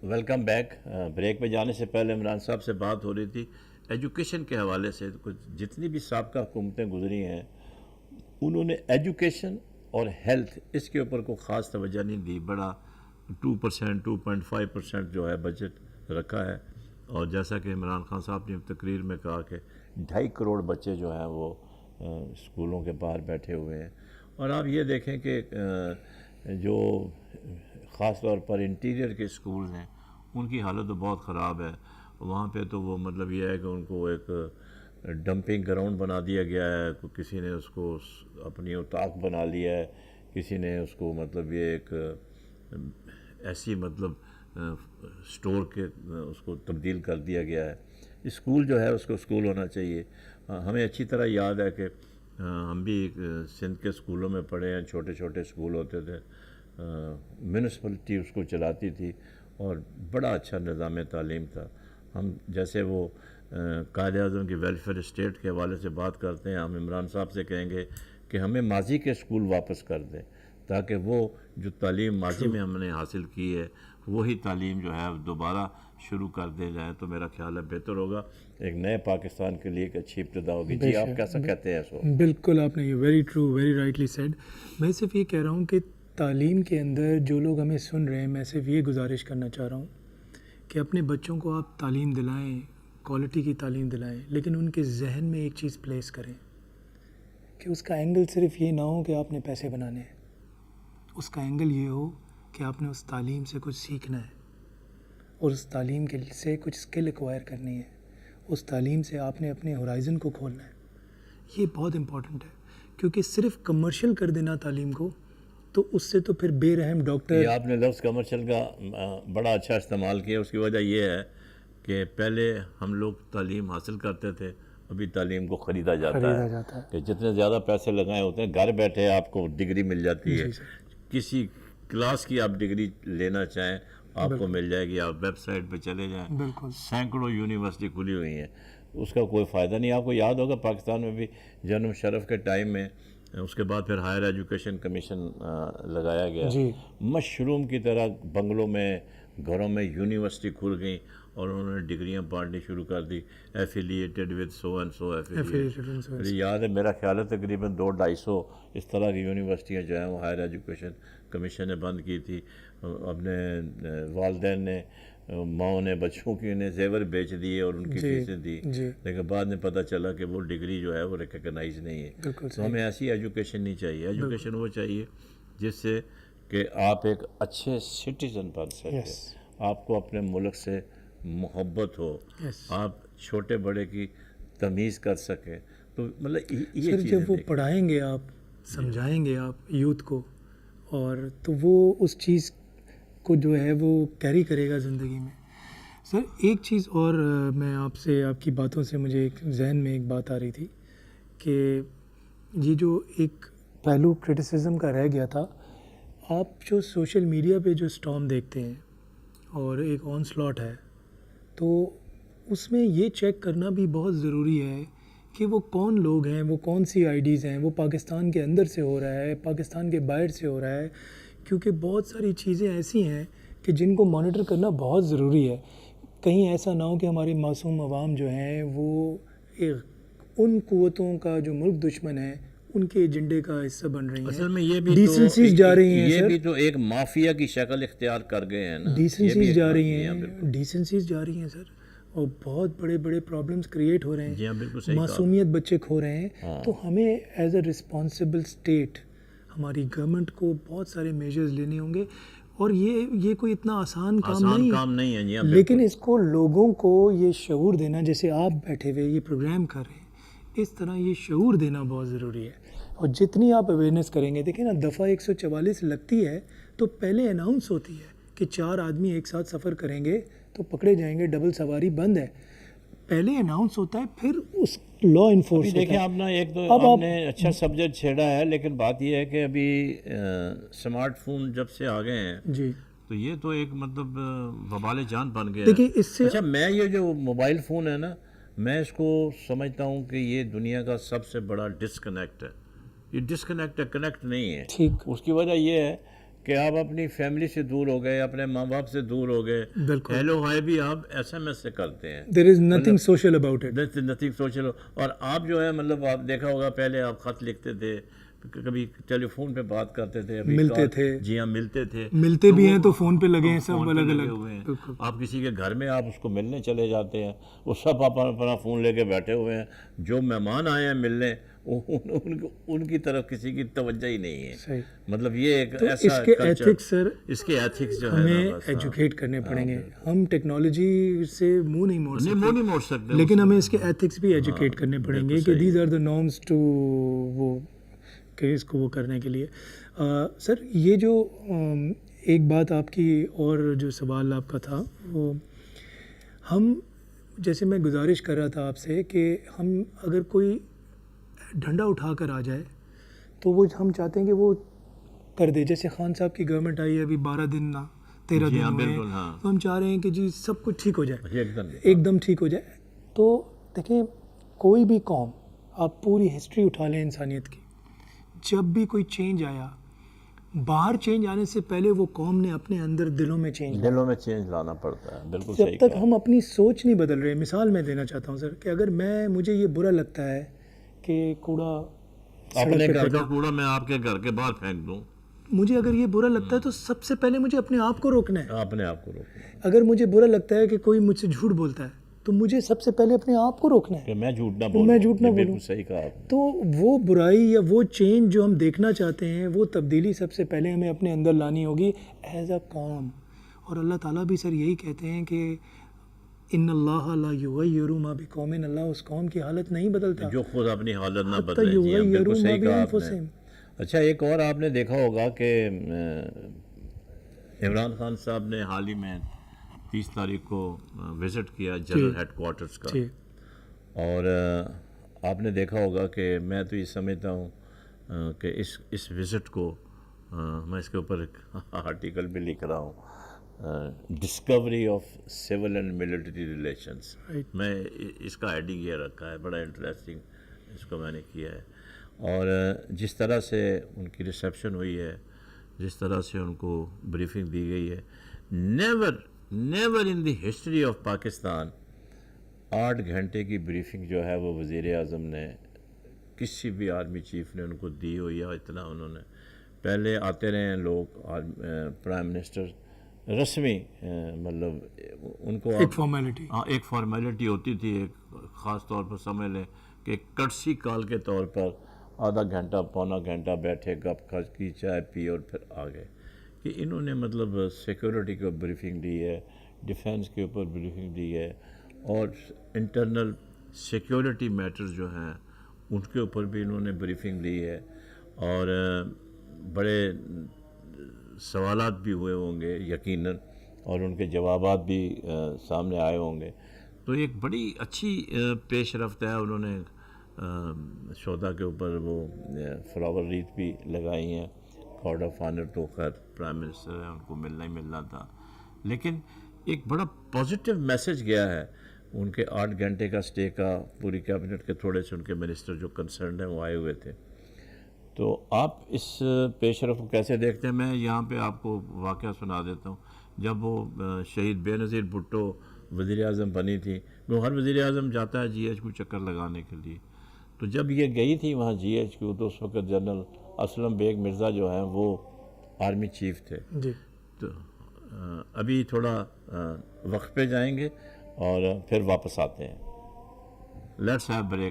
Welcome back. Break پہ جانے سے پہلے عمران صاحب سے بات ہو رہی تھی ایجوکیشن کے حوالے سے. کچھ جتنی بھی سابقہ حکومتیں گزری ہیں انہوں نے ایجوکیشن اور ہیلتھ اس کے اوپر کوئی خاص توجہ نہیں دی. بڑا 2%, 2.5% جو ہے بجٹ رکھا ہے. اور جیسا کہ عمران خان صاحب نے تقریر میں کہا کہ 2.5 کروڑ بچے جو ہیں وہ اسکولوں کے باہر بیٹھے ہوئے ہیں. اور آپ یہ دیکھیں کہ جو خاص طور پر انٹیریئر کے اسکولز ہیں ان کی حالت تو بہت خراب ہے. وہاں پہ تو وہ مطلب یہ ہے کہ ان کو ایک ڈمپنگ گراؤنڈ بنا دیا گیا ہے. کسی نے اس کو اپنی اوتاق بنا لیا ہے, کسی نے اس کو مطلب یہ ایک ایسی مطلب سٹور کے اس کو تبدیل کر دیا گیا ہے. اسکول جو ہے اس کو اسکول ہونا چاہیے. ہمیں اچھی طرح یاد ہے کہ ہم بھی سندھ کے اسکولوں میں پڑھے ہیں. چھوٹے چھوٹے اسکول ہوتے تھے, میونسپلٹی اس کو چلاتی تھی اور بڑا اچھا نظام تعلیم تھا. ہم جیسے وہ قائد اعظم کی ویلفیئر اسٹیٹ کے حوالے سے بات کرتے ہیں, ہم عمران صاحب سے کہیں گے کہ ہمیں ماضی کے اسکول واپس کر دیں تاکہ وہ جو تعلیم ماضی میں ہم نے حاصل کی ہے وہی تعلیم جو ہے دوبارہ شروع کر دے جائیں تو میرا خیال ہے بہتر ہوگا. ایک نئے پاکستان کے لیے ایک اچھی ابتدا ہوگی. جی آپ کیسا کہتے ہیں اس کو؟ بالکل, آپ نے یہ very true, very rightly said. میں صرف یہ کہہ رہا ہوں کہ تعلیم کے اندر جو لوگ ہمیں سن رہے ہیں, میں صرف یہ گزارش کرنا چاہ رہا ہوں کہ اپنے بچوں کو آپ تعلیم دلائیں, کوالٹی کی تعلیم دلائیں, لیکن ان کے ذہن میں ایک چیز پلیس کریں کہ اس کا اینگل صرف یہ نہ ہو کہ آپ نے پیسے بنانے ہیں. اس کا اینگل یہ ہو کہ آپ نے اس تعلیم سے کچھ سیکھنا ہے اور اس تعلیم کے سے کچھ اسکل ایکوائر کرنی ہے. اس تعلیم سے آپ نے اپنے ہورائزن کو کھولنا ہے. یہ بہت امپورٹنٹ ہے کیونکہ صرف کمرشل کر دینا تعلیم کو تو اس سے تو پھر بے رحم ڈاکٹر. یہ آپ نے لفظ کمرشل کا بڑا اچھا استعمال کیا. اس کی وجہ یہ ہے کہ پہلے ہم لوگ تعلیم حاصل کرتے تھے, ابھی تعلیم کو خریدا جاتا ہے کہ جتنے زیادہ پیسے لگائے ہوتے ہیں گھر بیٹھے آپ کو ڈگری مل جاتی ہے. کسی کلاس کی آپ ڈگری لینا چاہیں آپ کو مل جائے گی. آپ ویب سائٹ پہ چلے جائیں, سینکڑوں یونیورسٹی کھلی ہوئی ہیں, اس کا کوئی فائدہ نہیں. آپ کو یاد ہوگا پاکستان میں بھی جنرل مشرف کے ٹائم میں اس کے بعد پھر ہائر ایجوکیشن کمیشن لگایا گیا. مشروم کی طرح بنگلوں میں, گھروں میں یونیورسٹی کھل گئیں اور انہوں نے ڈگریاں بانٹنی شروع کر دی. Affiliated with so and so affiliated. یاد ہے میرا خیال ہے تقریباً 200-250 اس طرح کی یونیورسٹیاں جو ہیں وہ ہائر ایجوکیشن کمیشن نے بند کی تھی. اپنے والدین نے, ماؤں نے بچوں کی نے زیور بیچ دیے اور ان کی فیسیں دی, لیکن بعد میں پتہ چلا کہ وہ ڈگری جو ہے وہ ریکگنائز نہیں ہے. تو ہمیں ایسی ایجوکیشن نہیں چاہیے. ایجوکیشن وہ چاہیے جس سے کہ آپ ایک اچھے سٹیزن بن سکیں, آپ کو اپنے ملک سے محبت ہو, آپ چھوٹے بڑے کی تمیز کر سکیں. تو مطلب یہ چیز جب وہ پڑھائیں گے, آپ سمجھائیں گے آپ یوتھ کو, اور تو وہ اس چیز کو جو ہے وہ کیری کرے گا زندگی میں. سر ایک چیز اور میں آپ سے, آپ کی باتوں سے مجھے ایک ذہن میں ایک بات آ رہی تھی کہ یہ جو ایک پہلو کرٹیسزم کا رہ گیا تھا, آپ جو سوشل میڈیا پہ جو اسٹارم دیکھتے ہیں اور ایک آن سلاٹ ہے, تو اس میں یہ چیک کرنا بھی بہت ضروری ہے کہ وہ کون لوگ ہیں, وہ کون سی آئی ڈیز ہیں, وہ پاکستان کے اندر سے ہو رہا ہے, پاکستان کے باہر سے ہو رہا ہے. کیونکہ بہت ساری چیزیں ایسی ہیں کہ جن کو مانیٹر کرنا بہت ضروری ہے. کہیں ایسا نہ ہو کہ ہماری معصوم عوام جو ہیں وہ ان قوتوں کا جو ملک دشمن ہے ان کے ایجنڈے کا حصہ بن رہی ہیں. اصل میں یہ بھی ڈیسنسیز جا رہی ہیں, یہ بھی تو ایک مافیا کی شکل اختیار کر گئے ہیں نا. ڈیسنسیز جا رہی ہیں, ڈیسنسیز جا رہی ہیں سر, اور بہت بڑے بڑے پرابلمس کریٹ ہو رہے ہیں, معصومیت بچے کھو رہے ہیں. تو ہمیں ایز اے رسپانسبل اسٹیٹ ہماری گورنمنٹ کو بہت سارے میجرز لینے ہوں گے. اور یہ کوئی اتنا آسان کام نہیں ہے, لیکن اس کو لوگوں کو یہ شعور دینا, جیسے آپ بیٹھے ہوئے یہ پروگرام کر رہے ہیں, اس طرح یہ شعور دینا بہت ضروری ہے. اور جتنی آپ اویئرنیس کریں گے, دیکھیں نا دفعہ 144 لگتی ہے تو پہلے اناؤنس ہوتی ہے کہ 4 آدمی ایک ساتھ سفر کریں گے تو پکڑے جائیں گے, ڈبل سواری بند ہے. پہلے اناؤنس ہوتا ہے, پھر اس لا انفورس. دیکھیں آپ نے ایک تو آپ نے اچھا سبجیکٹ چھیڑا ہے, لیکن بات یہ ہے کہ ابھی اسمارٹ فون جب سے آ گئے ہیں جی تو یہ تو ایک مطلب وبال جان بن گیا. دیکھیں اس سے اچھا, میں یہ جو موبائل فون ہے نا, میں اس کو سمجھتا ہوں کہ یہ دنیا کا سب سے بڑا ڈسکنیکٹ ہے. یہ ڈسکنیکٹ ہے, کنیکٹ نہیں ہے. ٹھیک, اس کی وجہ یہ ہے کہ آپ اپنی فیملی سے دور ہو گئے, اپنے ماں باپ سے دور ہو گئے, بالکل. ہیلو ہائی بھی آپ SMS سے کرتے ہیں, there is nothing social about it. Nothing social. اور آپ جو ہے مطلب آپ دیکھا ہوگا پہلے آپ خط لکھتے تھے, کبھی ٹیلی فون پہ بات کرتے تھے, ابھی ملتے تھے. جی ہاں ملتے تھے, ملتے بھی ہیں تو فون پہ لگے ہیں سب فون پہ الگ لگے الگ. ہوئے ہیں. آپ کسی کے گھر میں آپ اس کو ملنے چلے جاتے ہیں, وہ سب اپنا فون لے کے بیٹھے ہوئے ہیں, جو مہمان آئے ہیں ملنے ان کی طرف کسی کی توجہ ہی نہیں ہے. صحیح. مطلب یہ ایک تو ایسا اس کے ایتھکس سر, اس کے ایتھکس جو ہے ہمیں ایجوکیٹ کرنے پڑیں گے. ہم ٹیکنالوجی سے منہ نہیں موڑ سکتے, نہیں موڑ سکتے, لیکن ہمیں اس کے ایتھکس بھی ایجوکیٹ کرنے پڑیں گے کہ these are the norms to وہ کہ اس کو وہ کرنے کے لیے. سر یہ جو ایک بات آپ کی اور جو سوال آپ کا تھا, وہ ہم جیسے میں گزارش کر رہا تھا آپ سے کہ ہم اگر کوئی ڈنڈا اٹھا کر آ جائے تو وہ ہم چاہتے ہیں کہ وہ کر دے. جیسے خان صاحب کی گورنمنٹ آئی ہے ابھی 12 دن نہ 13 دن ہوئے ہیں, تو ہم چاہ رہے ہیں کہ جی سب کچھ ٹھیک ہو جائے, ایک دم ٹھیک ہو جائے. تو دیکھیں کوئی بھی قوم, آپ پوری ہسٹری اٹھا لیں انسانیت کی, جب بھی کوئی چینج آیا, باہر چینج آنے سے پہلے وہ قوم نے اپنے اندر دلوں میں چینج لانا پڑتا ہے. بالکل جب تک ہم اپنی سوچ نہیں بدل رہے. مثال میں دینا چاہتا ہوں سر کہ اگر مجھے یہ برا لگتا ہے کہ کوڑا, اپنے گھر کا کوڑا میں آپ کے گھر کے باہر پھینک دوں, مجھے اگر یہ برا لگتا ہے تو سب سے پہلے مجھے اپنے آپ کو روکنا ہے. اپنے آپ کو روکنا ہے. اگر مجھے برا لگتا ہے کہ کوئی مجھ سے جھوٹ بولتا ہے تو مجھے سب سے پہلے اپنے آپ کو روکنا ہے کہ میں جھوٹ نہ بولوں. بالکل صحیح کہا آپ نے. تو وہ برائی یا وہ چینج جو ہم دیکھنا چاہتے ہیں, وہ تبدیلی سب سے پہلے ہمیں اپنے اندر لانی ہوگی ایز اے قوم. اور اللہ تعالیٰ بھی سر یہی کہتے ہیں کہ ان اللہ لا یغیر ما بقوم, اللہ اس قوم کی حالت نہیں بدلتا جو خود اپنی حالت نہ بدلے. جی ہاں, بالکل صحیح کہا آپ نے. اچھا, ایک اور آپ نے دیکھا ہوگا کہ عمران خان صاحب نے حال ہی میں 30 تاریخ کو وزٹ کیا جنرل ہیڈ کوارٹرز کا, اور آپ نے دیکھا ہوگا کہ میں تو یہ سمجھتا ہوں کہ اس وزٹ کو میں اس کے اوپر ایک آرٹیکل بھی لکھ رہا ہوں, Discovery of civil and military relations. میں اس کا ہیڈنگ یہ رکھا ہے, بڑا انٹرسٹنگ اس کو میں نے کیا ہے. اور جس طرح سے ان کی ریسیپشن ہوئی ہے, جس طرح سے ان کو بریفنگ دی گئی ہے, never in the history of Pakistan 8 گھنٹے کی بریفنگ جو ہے وہ وزیر اعظم نے کسی بھی آرمی چیف نے ان کو دی ہو, یا اتنا انہوں نے. پہلے آتے رہے ہیں لوگ, پرائم منسٹر رسمی, مطلب ان کو ایک فارمیلٹی ہوتی تھی, ایک خاص طور پر سمجھ لیں کہ کٹسی کال کے طور پر آدھا گھنٹہ پونا گھنٹہ بیٹھے, گپ کھچ کی, چائے پی اور پھر آ گئے. کہ انہوں نے مطلب سیکورٹی کے اوپر بریفنگ دی ہے, ڈیفینس کے اوپر بریفنگ دی ہے, اور انٹرنل سیکورٹی میٹرز جو ہیں ان کے اوپر بھی انہوں نے بریفنگ دی ہے. اور بڑے سوالات بھی ہوئے ہوں گے یقیناً, اور ان کے جوابات بھی سامنے آئے ہوں گے. تو ایک بڑی اچھی پیش رفت ہے. انہوں نے شہداء کے اوپر وہ فلاور ریت بھی لگائی ہیں. گارڈ آف آنر تو خیر پرائم منسٹر ہے, ان کو ملنا ہی ملنا تھا, لیکن ایک بڑا پازیٹیو میسج گیا ہے ان کے 8 گھنٹے کا سٹے کا. پوری کیبنٹ کے تھوڑے سے ان کے منسٹر جو کنسرنڈ ہیں وہ آئے ہوئے تھے. تو آپ اس پیش رفت کو کیسے دیکھتے ہیں؟ میں یہاں پہ آپ کو واقعہ سنا دیتا ہوں. جب وہ شہید بے نظیر بھٹو وزیر اعظم بنی تھی, وہ ہر وزیر اعظم جاتا ہے جی ایچ کو چکر لگانے کے لیے, تو جب یہ گئی تھی وہاں جی ایچ کو, تو اس وقت جنرل اسلم بیگ مرزا جو ہیں وہ آرمی چیف تھے. تو ابھی تھوڑا وقت پہ جائیں گے اور پھر واپس آتے ہیں. Let's have break.